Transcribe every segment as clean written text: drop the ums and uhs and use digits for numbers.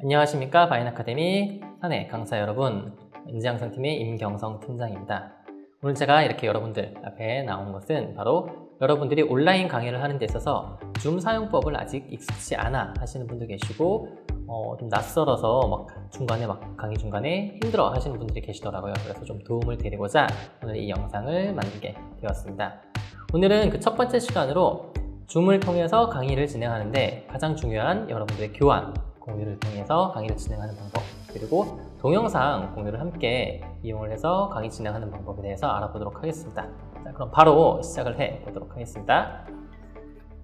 안녕하십니까. 바인아카데미 사내 강사 여러분, 인지양성팀의 임경성 팀장입니다. 오늘 제가 이렇게 여러분들 앞에 나온 것은 바로 여러분들이 온라인 강의를 하는 데 있어서 줌 사용법을 아직 익숙치 않아 하시는 분도 계시고 좀 낯설어서 강의 중간에 힘들어 하시는 분들이 계시더라고요. 그래서 좀 도움을 드리고자 오늘 이 영상을 만들게 되었습니다. 오늘은 그 첫 번째 시간으로 줌을 통해서 강의를 진행하는데 가장 중요한 여러분들의 교환, 공유를 통해서 강의를 진행하는 방법, 그리고 동영상 공유를 함께 이용을 해서 강의 진행하는 방법에 대해서 알아보도록 하겠습니다. 자, 그럼 바로 시작을 해 보도록 하겠습니다.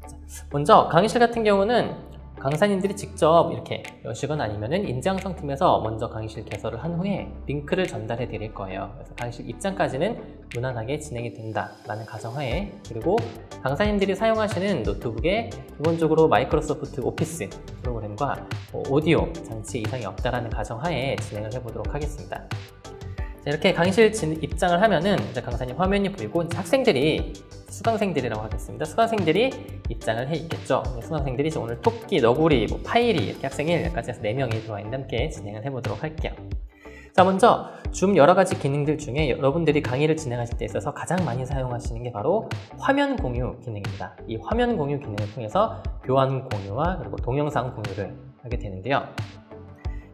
자, 먼저 강의실 같은 경우는 강사님들이 직접 이렇게 여시거나 아니면은 인지양성팀에서 먼저 강의실 개설을 한 후에 링크를 전달해 드릴 거예요. 그래서 강의실 입장까지는 무난하게 진행이 된다라는 가정하에, 그리고 강사님들이 사용하시는 노트북에 기본적으로 마이크로소프트 오피스 프로그램과 오디오 장치 이상이 없다라는 가정하에 진행을 해보도록 하겠습니다. 자, 이렇게 강의실 입장을 하면은 이제 강사님 화면이 보이고 이제 학생들이, 수강생들이라고 하겠습니다. 수강생들이 입장을 해 있겠죠. 수강생들이 이제 오늘 토끼, 너구리, 파이리 이렇게 학생 1까지 해서 4명이 들어와 있는데 함께 진행을 해보도록 할게요. 자, 먼저 줌 여러 가지 기능들 중에 여러분들이 강의를 진행하실 때 있어서 가장 많이 사용하시는 게 바로 화면 공유 기능입니다. 이 화면 공유 기능을 통해서 교환 공유와 그리고 동영상 공유를 하게 되는데요.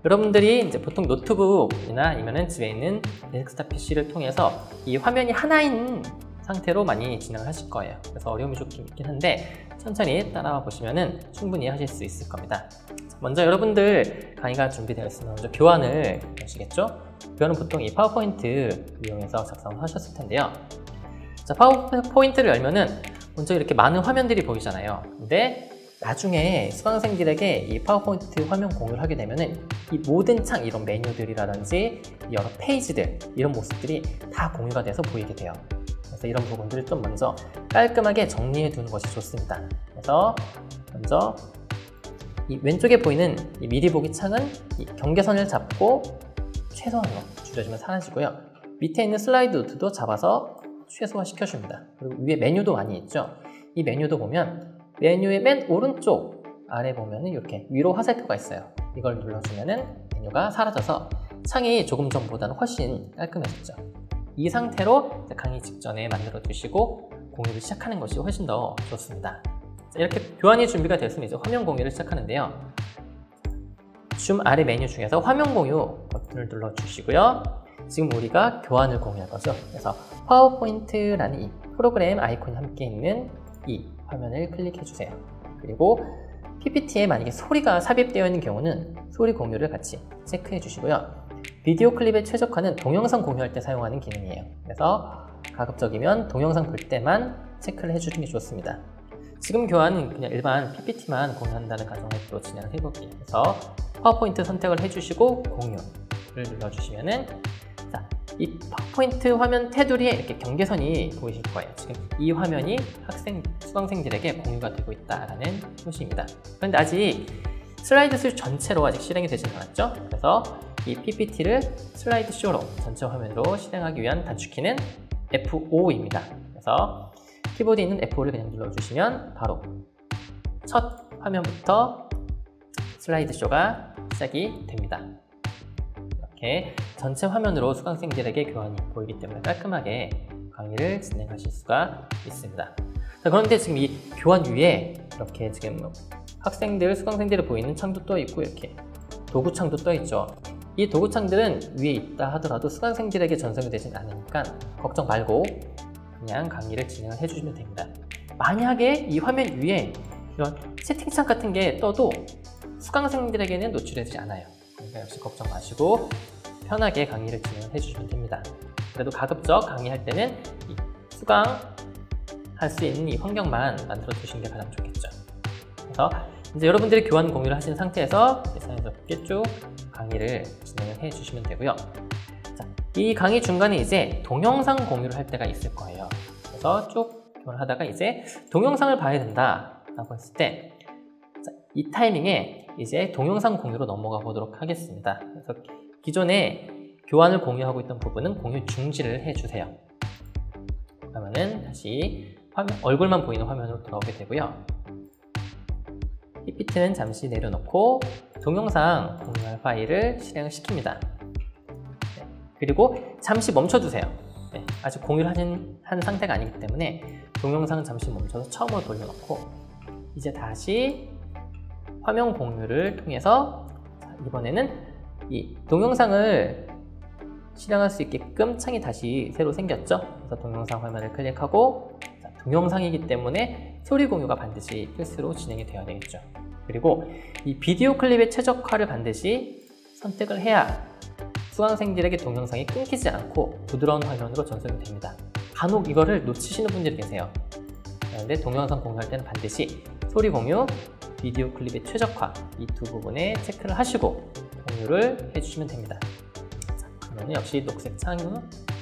여러분들이 이제 보통 노트북이나 아니면은 집에 있는 데스크탑 PC를 통해서 이 화면이 하나인 상태로 많이 진행을 하실 거예요. 그래서 어려움이 조금 있긴 한데 천천히 따라와 보시면은 충분히 하실 수 있을 겁니다. 먼저 여러분들 강의가 준비되어 있으면 먼저 교환을 하시겠죠? 교환은 보통 이 파워포인트 이용해서 작성을 하셨을 텐데요. 자, 파워포인트를 열면은 먼저 이렇게 많은 화면들이 보이잖아요. 근데 나중에 수강생들에게 이 파워포인트 화면 공유를 하게 되면은 이 모든 창, 이런 메뉴들이라든지 여러 페이지들, 이런 모습들이 다 공유가 돼서 보이게 돼요. 그래서 이런 부분들을 좀 먼저 깔끔하게 정리해 두는 것이 좋습니다. 그래서 먼저 이 왼쪽에 보이는 이 미리 보기 창은 이 경계선을 잡고 최소한으로 줄여주면 사라지고요. 밑에 있는 슬라이드 노트도 잡아서 최소화 시켜줍니다. 그리고 위에 메뉴도 많이 있죠. 이 메뉴도 보면 메뉴의 맨 오른쪽 아래 보면은 이렇게 위로 화살표가 있어요. 이걸 눌러주면은 메뉴가 사라져서 창이 조금 전보다는 훨씬 깔끔해졌죠. 이 상태로 강의 직전에 만들어 두시고 공유를 시작하는 것이 훨씬 더 좋습니다. 자, 이렇게 교환이 준비가 됐으면 이제 화면 공유를 시작하는데요. 줌 아래 메뉴 중에서 화면 공유 버튼을 눌러 주시고요. 지금 우리가 교환을 공유할 거죠. 그래서 파워포인트라는 이 프로그램 아이콘이 함께 있는 이 화면을 클릭해 주세요. 그리고 PPT에 만약에 소리가 삽입되어 있는 경우는 소리 공유를 같이 체크해 주시고요. 비디오 클립의 최적화는 동영상 공유할 때 사용하는 기능이에요. 그래서 가급적이면 동영상 볼 때만 체크를 해주는 게 좋습니다. 지금 교환은 그냥 일반 PPT만 공유한다는 가정으로 진행을 해볼게요. 그래서 파워포인트 선택을 해주시고 공유를 눌러주시면은, 자, 이 파워포인트 화면 테두리에 이렇게 경계선이 보이실 거예요. 지금 이 화면이 수강생들에게 공유가 되고 있다라는 표시입니다. 그런데 아직 슬라이드 쇼 전체로 아직 실행이 되지 않았죠? 그래서 이 PPT를 슬라이드 쇼로 전체 화면으로 실행하기 위한 단축키는 F5입니다. 그래서 키보드에 있는 F5를 그냥 눌러주시면 바로 첫 화면부터 슬라이드 쇼가 시작이 됩니다. 이렇게 전체 화면으로 수강생들에게 교환이 보이기 때문에 깔끔하게 강의를 진행하실 수가 있습니다. 자, 그런데 지금 이 교환 위에 이렇게 지금 학생들, 수강생들이 보이는 창도 떠 있고 이렇게 도구창도 떠 있죠. 이 도구창들은 위에 있다 하더라도 수강생들에게 전송이 되진 않으니까 걱정 말고 그냥 강의를 진행을 해주시면 됩니다. 만약에 이 화면 위에 이런 채팅창 같은 게 떠도 수강생들에게는 노출되지 않아요. 그러니까 역시 걱정 마시고 편하게 강의를 진행을 해주시면 됩니다. 그래도 가급적 강의할 때는 이 수강할 수 있는 이 환경만 만들어 두시는 게 가장 좋겠죠. 그래서 이제 여러분들이 교환 공유를 하신 상태에서 자연스럽게 쭉 강의를 진행을 해 주시면 되고요. 자, 이 강의 중간에 이제 동영상 공유를 할 때가 있을 거예요. 그래서 쭉 교환하다가 이제 동영상을 봐야 된다 라고 했을 때, 이 타이밍에 이제 동영상 공유로 넘어가 보도록 하겠습니다. 그래서 기존에 교환을 공유하고 있던 부분은 공유 중지를 해주세요. 그러면은 다시 얼굴만 보이는 화면으로 돌아오게 되고요. PPT는 잠시 내려놓고 동영상 공유할 파일을 실행을 시킵니다. 네, 그리고 잠시 멈춰주세요. 네, 아직 공유를 한 상태가 아니기 때문에 동영상은 잠시 멈춰서 처음으로 돌려놓고 이제 다시 화면 공유를 통해서 이번에는 이 동영상을 실행할 수 있게끔 창이 다시 새로 생겼죠. 그래서 동영상 화면을 클릭하고 동영상이기 때문에 소리 공유가 반드시 필수로 진행이 되어야 되겠죠. 그리고 이 비디오 클립의 최적화를 반드시 선택을 해야 수강생들에게 동영상이 끊기지 않고 부드러운 화면으로 전송이 됩니다. 간혹 이거를 놓치시는 분들이 계세요. 그런데 동영상 공유할 때는 반드시 소리 공유, 비디오 클립의 최적화 이 두 부분에 체크를 하시고 공유를 해주시면 됩니다. 자, 그러면 역시 녹색 창이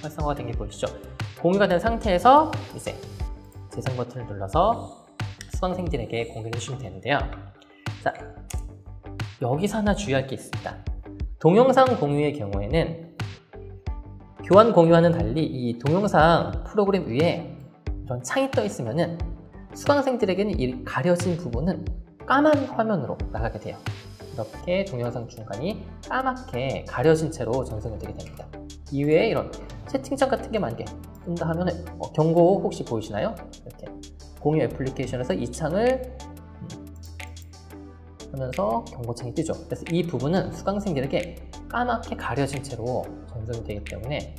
활성화가 된 게 보이시죠? 공유가 된 상태에서 이제 재생 버튼을 눌러서 수강생들에게 공유를 해주시면 되는데요. 자, 여기서 하나 주의할 게 있습니다. 동영상 공유의 경우에는 교환 공유와는 달리 이 동영상 프로그램 위에 이런 창이 떠 있으면은 수강생들에게는 이 가려진 부분은 까만 화면으로 나가게 돼요. 이렇게 동영상 중간이 까맣게 가려진 채로 전송이 되게 됩니다. 이외에 이런 채팅창 같은 게 만약에 뜬다 하면은 경고 혹시 보이시나요? 이렇게 공유 애플리케이션에서 이 창을 하면서 경고창이 뜨죠. 그래서 이 부분은 수강생들에게 까맣게 가려진 채로 전송이 되기 때문에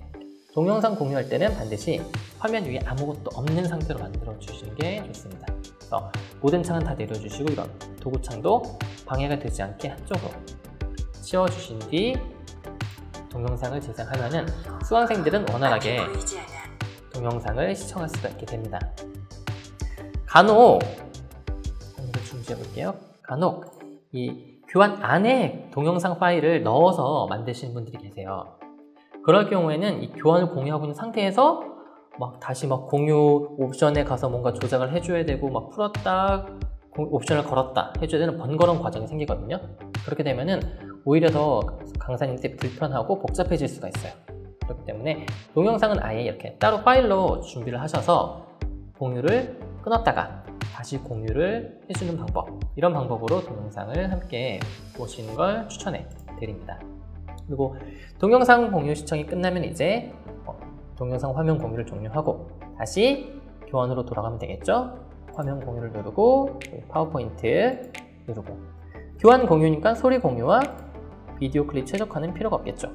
동영상 공유할 때는 반드시 화면 위에 아무것도 없는 상태로 만들어 주시는 게 좋습니다. 그래서 모든 창은 다 내려주시고 이런 도구창도 방해가 되지 않게 한쪽으로 치워주신 뒤 동영상을 재생하면은 수강생들은 원활하게 동영상을 시청할 수가 있게 됩니다. 간혹 중지해 볼게요. 간혹 이 교환 안에 동영상 파일을 넣어서 만드시는 분들이 계세요. 그럴 경우에는 이 교환을 공유하고 있는 상태에서 다시 공유 옵션에 가서 뭔가 조작을 해줘야 되고 풀었다 옵션을 걸었다 해줘야 되는 번거로운 과정이 생기거든요. 그렇게 되면은 오히려 더 강사님한테 불편하고 복잡해질 수가 있어요. 그렇기 때문에 동영상은 아예 이렇게 따로 파일로 준비를 하셔서 공유를 끊었다가 다시 공유를 해주는 방법, 이런 방법으로 동영상을 함께 보시는 걸 추천해 드립니다. 그리고 동영상 공유 시청이 끝나면 이제 동영상 화면 공유를 종료하고 다시 교환으로 돌아가면 되겠죠. 화면 공유를 누르고 파워포인트 누르고 교환 공유니까 소리 공유와 비디오 클립 최적화는 필요가 없겠죠.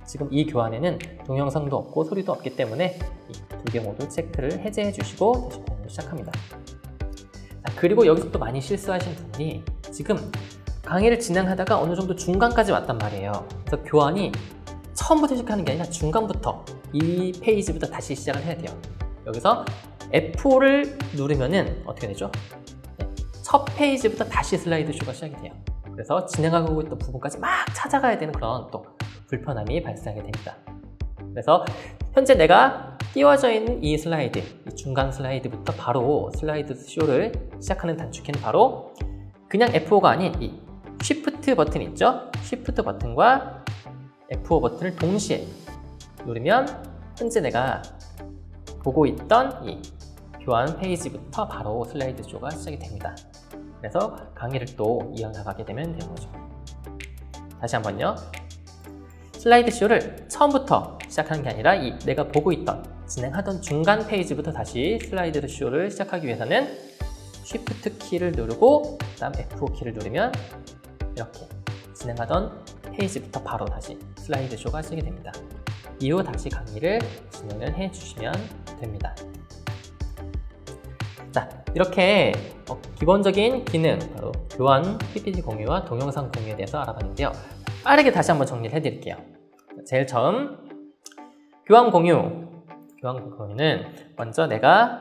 지금 이 교환에는 동영상도 없고 소리도 없기 때문에 이 두 개 모두 체크를 해제해 주시고 다시 공유를 시작합니다. 자, 그리고 여기서 또 많이 실수하신 분이 지금 강의를 진행하다가 어느 정도 중간까지 왔단 말이에요. 그래서 교환이 처음부터 시작하는 게 아니라 중간부터 이 페이지부터 다시 시작을 해야 돼요. 여기서 F5를 누르면은 어떻게 되죠? 네, 첫 페이지부터 다시 슬라이드 쇼가 시작이 돼요. 그래서 진행하고 있던 부분까지 막 찾아가야 되는 그런 또 불편함이 발생하게 됩니다. 그래서 현재 내가 띄워져 있는 이 슬라이드, 이 중간 슬라이드부터 바로 슬라이드 쇼를 시작하는 단축키는 바로 그냥 F5가 아닌 이 Shift 버튼 있죠? Shift 버튼과 F5 버튼을 동시에 누르면 현재 내가 보고 있던 이 교환 페이지부터 바로 슬라이드 쇼가 시작이 됩니다. 그래서 강의를 또 이어나가게 되면 되는 거죠. 다시 한번요. 슬라이드 쇼를 처음부터 시작하는 게 아니라 이 내가 보고 있던 진행하던 중간 페이지부터 다시 슬라이드 쇼를 시작하기 위해서는 Shift 키를 누르고 그 다음 F5 키를 누르면 이렇게 진행하던 페이지부터 바로 다시 슬라이드 쇼가 시작이 됩니다. 이후 다시 강의를 진행을 해주시면 됩니다. 자, 이렇게 기본적인 기능, 바로 교환 PPT 공유와 동영상 공유에 대해서 알아봤는데요. 빠르게 다시 한번 정리를 해드릴게요. 제일 처음, 교환 공유. 교환 공유는 먼저 내가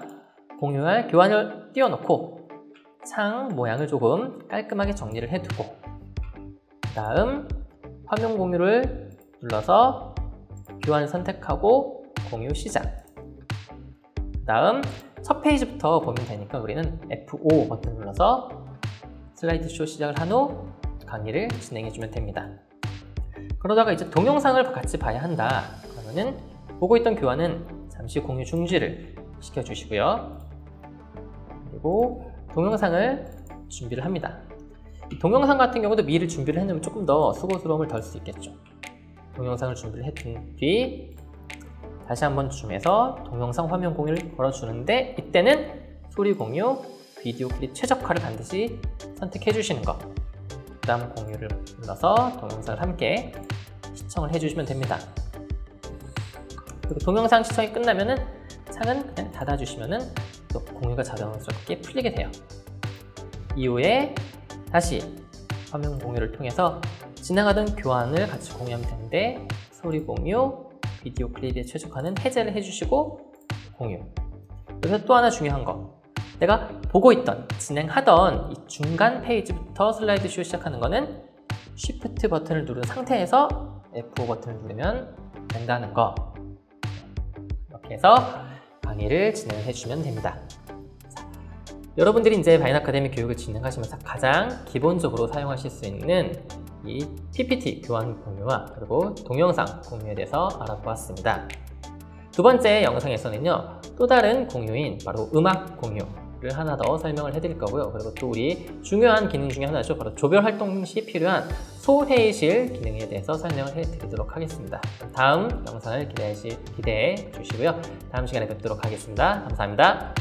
공유할 교환을 띄워놓고 창 모양을 조금 깔끔하게 정리를 해두고 그 다음 화면 공유를 눌러서 교환 선택하고 공유 시작. 그 다음 첫 페이지부터 보면 되니까 우리는 F5 버튼 눌러서 슬라이드 쇼 시작을 한 후 강의를 진행해주면 됩니다. 그러다가 이제 동영상을 같이 봐야 한다. 그러면은 보고 있던 교환은 잠시 공유 중지를 시켜주시고요. 그리고 동영상을 준비를 합니다. 동영상 같은 경우도 미리 준비를 해놓으면 조금 더 수고스러움을 덜 수 있겠죠. 동영상을 준비를 해둔 뒤 다시 한번 줌해서 동영상 화면 공유를 걸어주는데, 이때는 소리 공유, 비디오 클립 최적화를 반드시 선택해 주시는 거. 그 다음 공유를 눌러서 동영상을 함께 시청을 해주시면 됩니다. 그리고 동영상 시청이 끝나면은 창은 그냥 닫아주시면은 또 공유가 자연스럽게 풀리게 돼요. 이후에 다시 화면 공유를 통해서 진행하던 교환을 같이 공유하면 되는데, 소리 공유, 비디오 클립에 최적화는 해제를 해주시고 공유. 그래서 또 하나 중요한 거, 내가 보고 있던, 진행하던 이 중간 페이지부터 슬라이드쇼 시작하는 거는 Shift 버튼을 누른 상태에서 F5 버튼을 누르면 된다는 거. 이렇게 해서 강의를 진행해 주시면 됩니다. 여러분들이 이제 바인 아카데미 교육을 진행하시면서 가장 기본적으로 사용하실 수 있는 이 PPT 교환 공유와 그리고 동영상 공유에 대해서 알아보았습니다. 두 번째 영상에서는요, 또 다른 공유인 바로 음악 공유를 하나 더 설명을 해드릴 거고요. 그리고 또 우리 중요한 기능 중에 하나죠. 바로 조별 활동 시 필요한 소회의실 기능에 대해서 설명을 해드리도록 하겠습니다. 다음 영상을 기대해 주시고요. 다음 시간에 뵙도록 하겠습니다. 감사합니다.